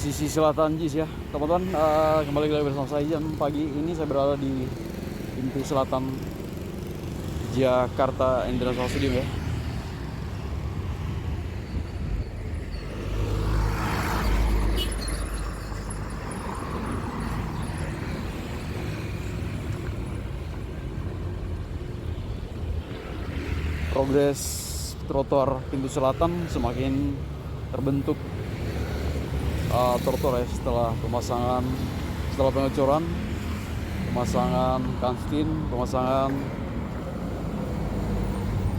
sisi selatan JIS ya teman-teman. Kembali lagi bersama saya jam pagi ini. Saya berada di pintu selatan Jakarta International Stadium ya. Progres trotoar pintu selatan semakin terbentuk trotoar ya, setelah pengecoran, pemasangan kanstin, pemasangan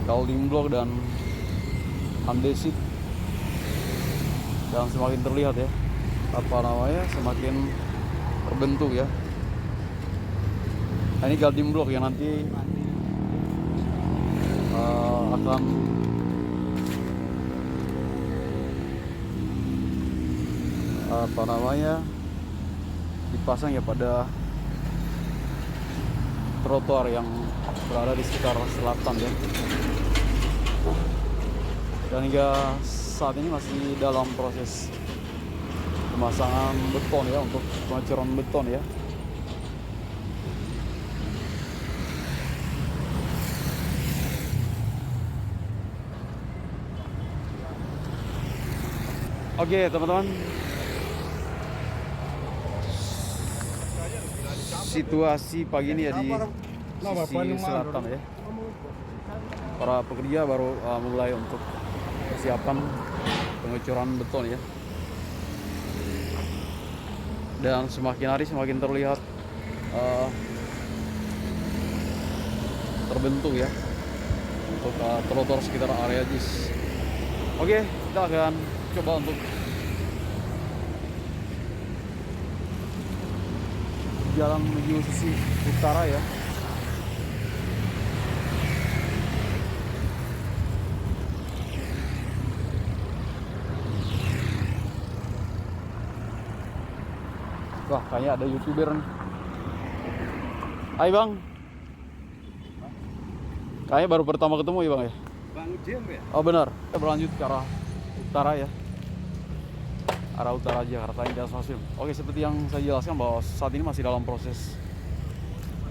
building block dan andesit, dan semakin terlihat ya semakin terbentuk ya. Nah, ini building block yang nanti akan dipasang ya pada trotoar yang berada di sekitar selatan ya. Dan hingga saat ini masih dalam proses pemasangan beton ya, untuk pengecoran beton ya. Oke teman-teman, situasi pagi ini ya di sisi selatan ya. Para pekerja baru mulai untuk persiapan pengecoran beton ya. Dan semakin hari semakin terlihat terbentuk ya untuk trotoar sekitar area JIS. Oke, kita akan coba untuk jalan menuju sisi utara ya. Wah, kayaknya ada YouTuber nih. Hai Bang. Kayaknya baru pertama ketemu ya Bang ya? Bang Jim ya? Oh benar. Kita berlanjut ke arah utara ya. Arah utara Jakarta International Stadium. Oke, seperti yang saya jelaskan bahwa saat ini masih dalam proses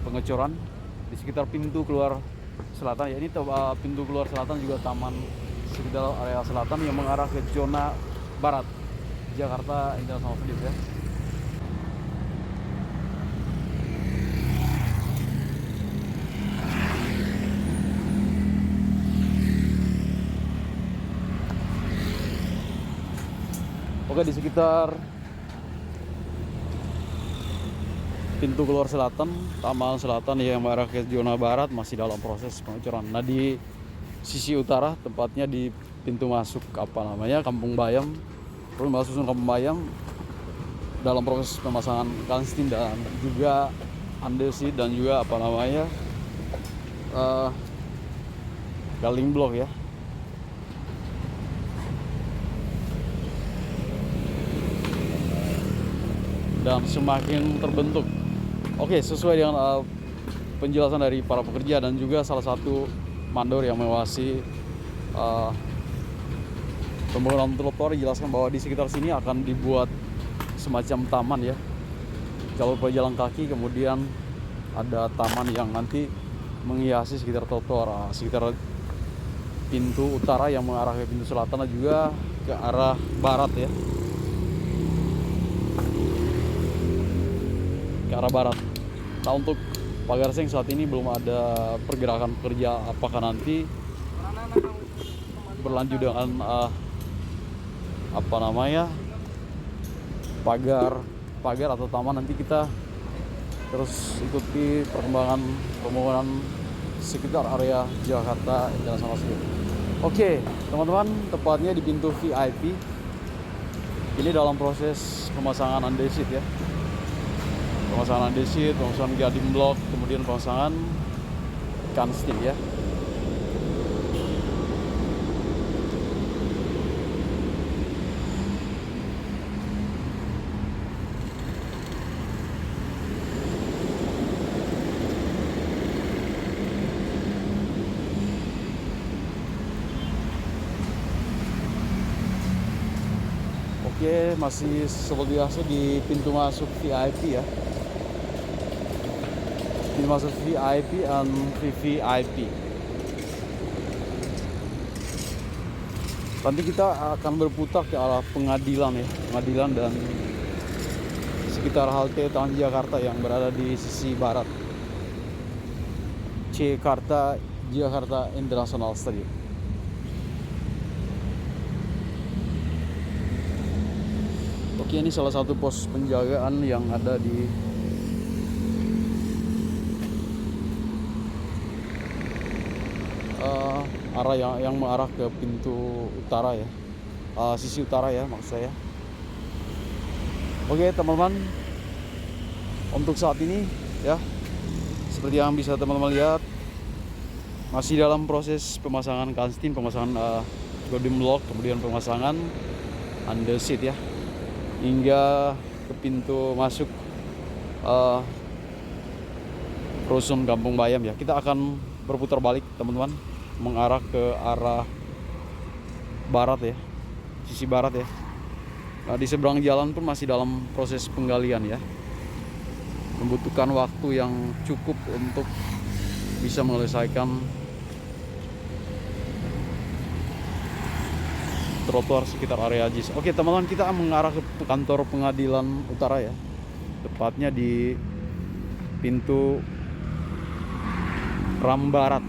pengecoran di sekitar pintu keluar selatan ya. Ini pintu keluar selatan juga taman sekitar area selatan yang mengarah ke zona barat Jakarta International Stadium ya. Oke, di sekitar pintu keluar selatan, taman selatan yang mengarah ke zona barat masih dalam proses pengecoran. Nah, di sisi utara, tepatnya di pintu masuk Kampung Bayam, rumah susun Kampung Bayam, dalam proses pemasangan kanstin dan juga andesit dan juga building block ya. Dan semakin terbentuk. Oke, sesuai dengan penjelasan dari para pekerja dan juga salah satu mandor yang mengawasi pembangunan trotoar, dijelaskan bahwa di sekitar sini akan dibuat semacam taman ya, jalur pejalan kaki, kemudian ada taman yang nanti menghiasi sekitar trotoar, sekitar pintu utara yang mengarah ke pintu selatan dan juga ke arah barat ya. Ke arah barat. Nah, untuk pagar seng saat ini belum ada pergerakan pekerja. Apakah nanti berlanjut dengan pagar atau taman, nanti kita terus ikuti perkembangan pembangunan sekitar area Jakarta International Stadium. Oke teman-teman, tepatnya di pintu VIP ini dalam proses pemasangan andesit ya. Pemasangan andesit, pemasangan guarding block, kemudian pemasangan kanstin ya. Oke, Oke, masih seperti biasa di pintu masuk VIP ya. Pintu masuk VIP dan VVIP. Nanti kita akan berputar ke arah pengadilan ya, pengadilan dan sekitar halte Transjakarta yang berada di sisi barat. Jakarta International Stadium. Oke, ini salah satu pos penjagaan yang ada di arah yang mengarah ke pintu utara ya, sisi utara ya maksud saya. Oke teman-teman, untuk saat ini ya, seperti yang bisa teman-teman lihat, masih dalam proses pemasangan kanstin, pemasangan golden block, kemudian pemasangan underseat ya, hingga ke pintu masuk rusun Kampung Bayam ya. Kita akan berputar balik teman-teman, mengarah ke arah barat ya, sisi barat ya. Nah, di seberang jalan pun masih dalam proses penggalian ya, membutuhkan waktu yang cukup untuk bisa menyelesaikan trotoar sekitar area JIS. Oke teman-teman, kita mengarah ke kantor pengadilan utara ya, tepatnya di pintu Ram Barat.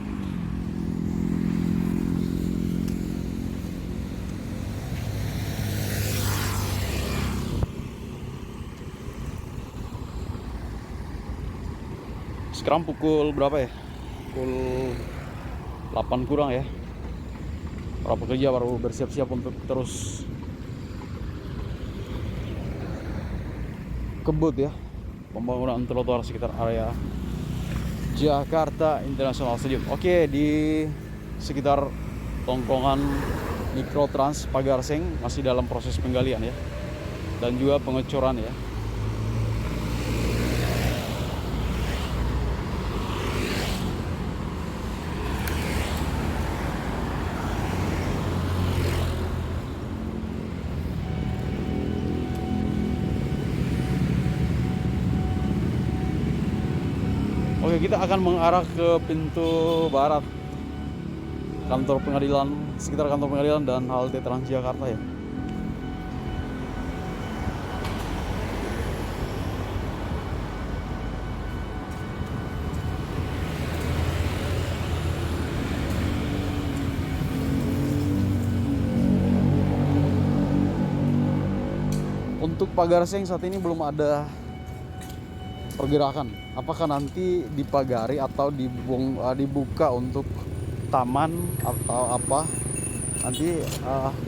Sekarang pukul berapa ya? Pukul 8 kurang ya. Para pekerja baru bersiap-siap untuk terus kebut ya, pembangunan trotoar sekitar area Jakarta International Stadium. Oke, di sekitar tongkongan Mikrotrans Pagarseng masih dalam proses penggalian ya, dan juga pengecoran ya. Oke, kita akan mengarah ke pintu barat kantor pengadilan, sekitar kantor pengadilan dan halte Transjakarta ya. Untuk Pagarseng saat ini belum ada pergerakan. Apakah nanti dipagari atau dibuka untuk taman atau apa? Nanti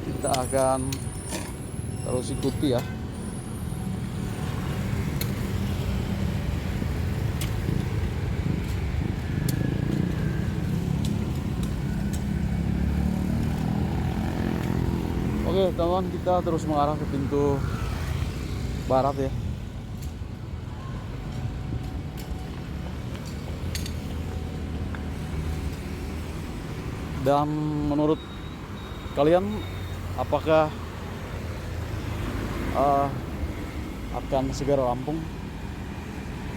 kita akan terus ikuti ya. Oke teman-teman, kita terus mengarah ke pintu barat ya. Dan menurut kalian, apakah akan segera rampung?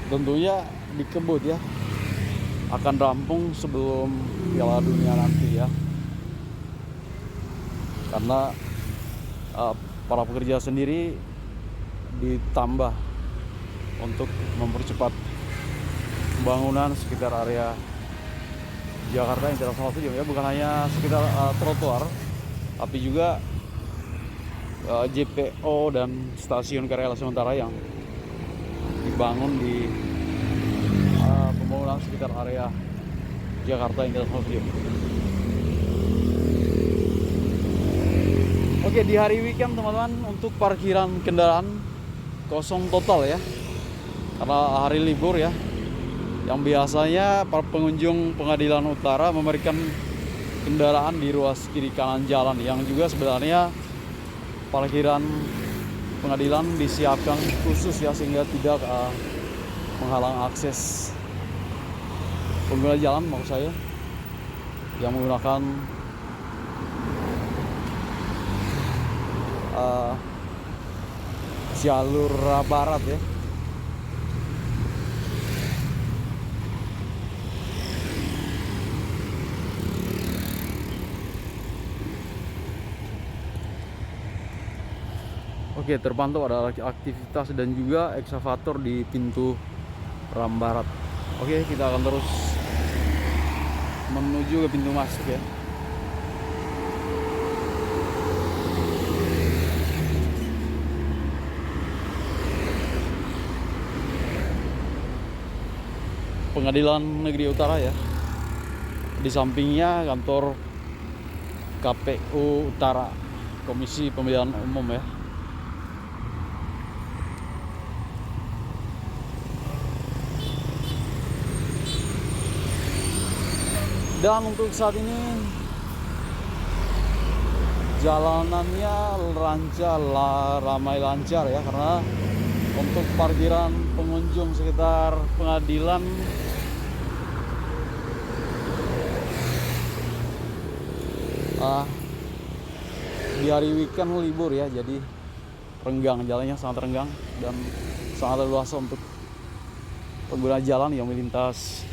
Tentunya dikebut ya, akan rampung sebelum Piala Dunia nanti ya, karena para pekerja sendiri ditambah untuk mempercepat pembangunan sekitar area Jakarta International Stadium ya, bukan hanya sekitar trotoar, tapi juga JPO dan stasiun kereta sementara yang dibangun di pembangunan sekitar area Jakarta International Stadium. Oke, di hari weekend teman-teman, untuk parkiran kendaraan kosong total ya, karena hari libur ya. Yang biasanya para pengunjung pengadilan utara memberikan kendaraan di ruas kiri kanan jalan, yang juga sebenarnya parkiran pengadilan disiapkan khusus ya, sehingga tidak menghalang akses pengguna jalan, maksud saya, yang menggunakan jalur barat ya. Oke, terpantau ada aktivitas dan juga eksavator di pintu ram barat. Oke, kita akan terus menuju ke pintu masuk ya. Pengadilan Negeri Utara ya. Di sampingnya kantor KPU Utara, Komisi Pemilihan Umum ya. Dan untuk saat ini jalanannya ramai lancar ya, karena untuk parkiran pengunjung sekitar pengadilan di hari weekend libur ya, jadi renggang, jalannya sangat renggang dan sangat leluasa untuk pengguna jalan yang melintas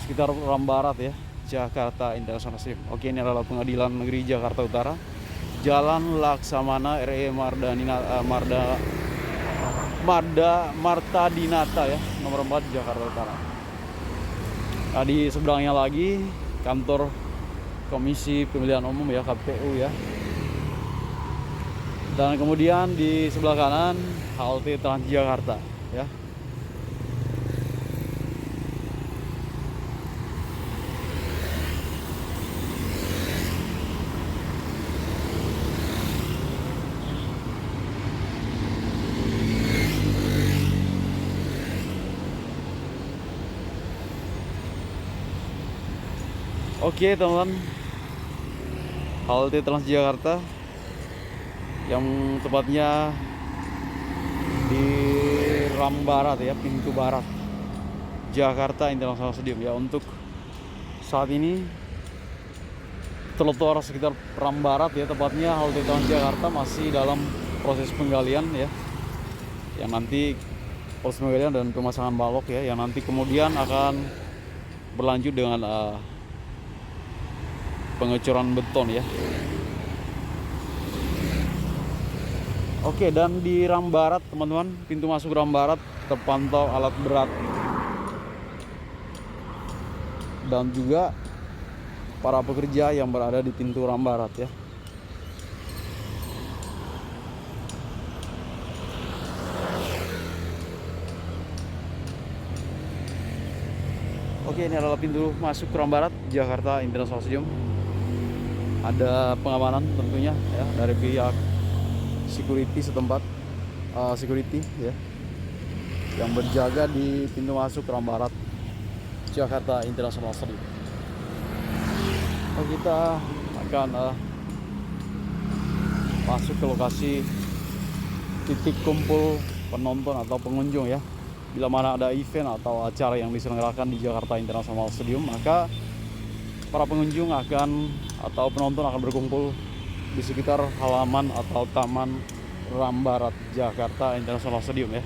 sekitar ram barat ya, Jakarta International Stadium. Oke, ini adalah Pengadilan Negeri Jakarta Utara, Jalan Laksamana RE Marta Dinata ya, nomor 4 Jakarta Utara. Nah, di seberangnya lagi kantor Komisi Pemilihan Umum ya, KPU ya. Dan kemudian di sebelah kanan halte Transjakarta ya. Oke teman-teman, halte Transjakarta yang tepatnya di ram barat ya, pintu barat Jakarta International Stadium ya. Untuk saat ini trotoar sekitar ram barat ya, tepatnya halte Transjakarta masih dalam proses penggalian ya, yang nanti proses penggalian dan pemasangan balok ya, yang nanti kemudian akan berlanjut dengan pengecoran beton ya. Oke, dan di ram barat teman-teman, pintu masuk ram barat terpantau alat berat dan juga para pekerja yang berada di pintu ram barat ya. Oke, ini adalah pintu masuk ram barat Jakarta International Stadium. Ada pengamanan tentunya ya dari pihak security setempat, security ya, yang berjaga di pintu masuk ram barat Jakarta International Stadium. Kita akan masuk ke lokasi titik kumpul penonton atau pengunjung ya. Bila mana ada event atau acara yang diselenggarakan di Jakarta International Stadium, maka para pengunjung atau penonton akan berkumpul di sekitar halaman atau taman ram barat Jakarta International Stadium ya.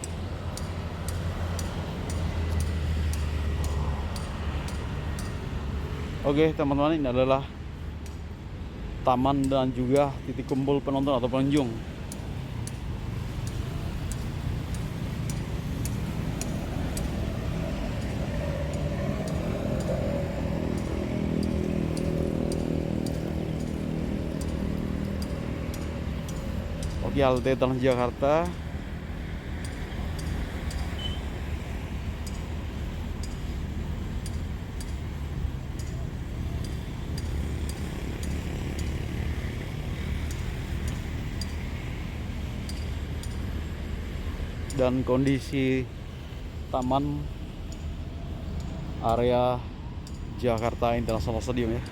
Oke teman-teman, ini adalah taman dan juga titik kumpul penonton atau pengunjung. Oke, halte Transjakarta. Dan kondisi taman area Jakarta International Stadium ya.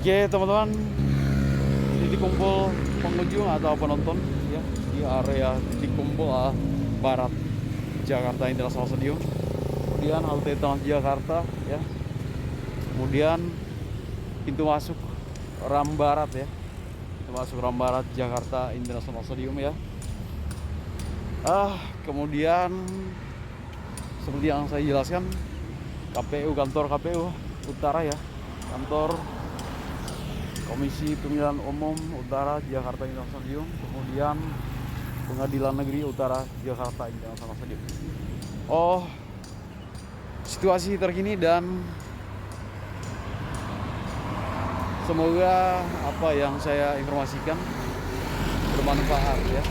Oke teman-teman, titik kumpul pengunjung atau penonton ya di area titik kumpul barat Jakarta International Stadium. Kemudian halte Transjakarta ya. Kemudian pintu masuk Ram Barat ya. Pintu masuk Ram Barat Jakarta International Stadium ya. Kemudian seperti yang saya jelaskan, KPU, kantor KPU Utara ya, kantor Komisi Pemilihan Umum Utara Jakarta International Stadium, kemudian Pengadilan Negeri Utara Jakarta International Stadium. Situasi terkini dan semoga apa yang saya informasikan bermanfaat ya.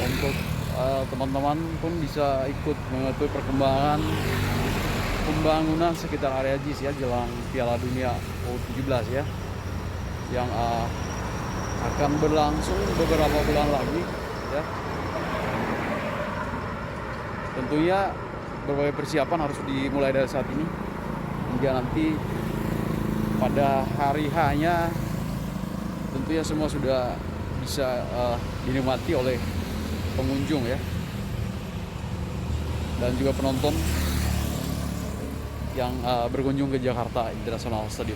Untuk teman-teman pun bisa ikut mengetahui perkembangan pembangunan sekitar area JIS ya jelang Piala Dunia U17 ya, yang akan berlangsung beberapa bulan lagi ya. Tentunya berbagai persiapan harus dimulai dari saat ini hingga nanti pada hari H-nya tentunya semua sudah bisa dinikmati oleh pengunjung ya, dan juga penonton yang berkunjung ke Jakarta International Stadium.